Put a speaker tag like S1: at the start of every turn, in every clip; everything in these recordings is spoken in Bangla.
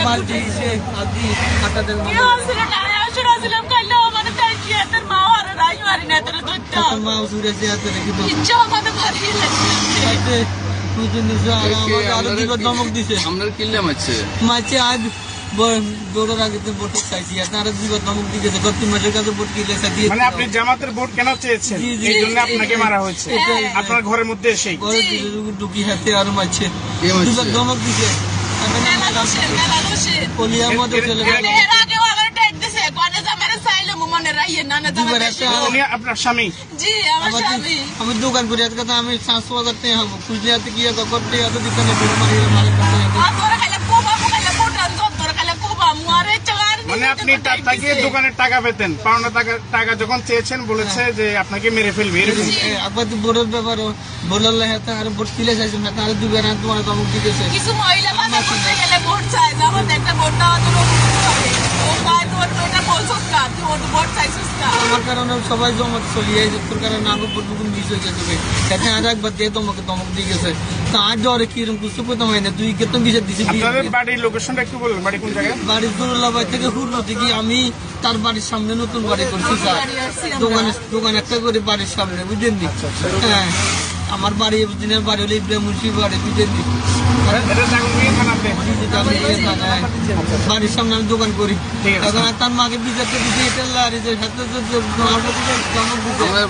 S1: বালতি সে আদি হাতাদের মা সুরে সে হাতে রেখে আরো দিবার ধমক দিছে
S2: আপনার কিল্লে মারছে
S1: মাছে আজ ভোটের আগে ভোট চাইছি তারা দিবার ধমক দিয়েছে গত 3 মাসের কাছে ভোট কিলে দিয়ে
S3: মানে আপনি জামাতের ভোট কেন চেয়েছেন এই জন্য আপনাকে মারা হয়েছে আপনার ঘরের মধ্যে এসেই
S1: ঘরে ঢুকি হাতে আরো মারছে দিবার ধমক দিছে কলিয়ার মধ্যে চলে গেল
S3: আপনার স্বামী
S1: আমি দোকান করে আজকে আমি 700,000 টাকা হবো খুঁজলে হাতে গিয়ে করতে এত দোকানে মালিক
S3: মানে আপনি তাকে দোকানের টাকা পেতেন পাওনা টাকা যখন চেয়েছেন বলেছে যে আপনাকে মেরে ফেলবে এরকম
S1: একবার তো ভোটের ব্যাপার বললে হাতে আর ভোট কিলে চাইছে না তাহলে দুবার তোমার ধমক দিতেছে
S4: কিছু মহিলা ভোট চায় আমার একটা ভোট দেওয়া
S1: আমার কারণে সবাই জমত চলিয়ে তোর কারণে আগে ভোট মিস হয়ে যাবে এখানে আর একবার দিয়ে তোমাকে ধমক দিয়ে গেছে তা আজ জ্বরে কিরকম কিছু প্রথম হয় না তুই কেতন দিছে দিছি
S3: আপনাদের বাড়ির লোকেশনটা একটু বলুন বাড়ি কোন জায়গায়
S1: বাড়ির দুর্লাভাই থেকে হুরনতি কি আমি তার বাড়ির সামনে নতুন বাড়ি করছি দোকান একটা করে বাড়ির সামনে বুঝলেন নি হ্যাঁ আমার বাড়ি দিনের বাড়ি হলে ইব্রাহিম মুন্সি বাড়ি বুঝলেন নি বাড়ির সামনে আমি দোকান করি এখন তার মাকে বিচারতে দিচ্ছি এটা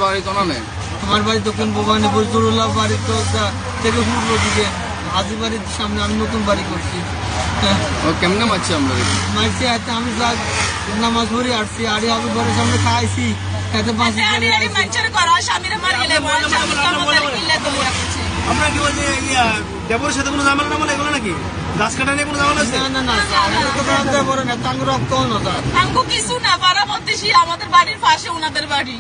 S2: বাড়ি কোনা নেই
S1: আমার বাড়ি দক্ষিণ ভবানী বজরুল্লাহ বাড়ি তো থেকে হুড়লো দিকে হাজি বাড়ির সামনে আমি নতুন বাড়ি করছি
S2: কেমনে মারছে আমরা
S1: মারছি হাতে আমি নামাজ পড়ে আসছি আরে আমি ঘরের সামনে খাইছি এতে বাঁচি
S5: আপনার কি বলছে দেবরের সাথে কোনো ঝামেলা নামলে এগুলো নাকি গাছ কাটা নিয়ে কোনো ঝামেলা আছে
S1: না রক্ত
S4: কিছু না পাড়া মধ্যে আমাদের বাড়ির পাশে ওনাদের বাড়ি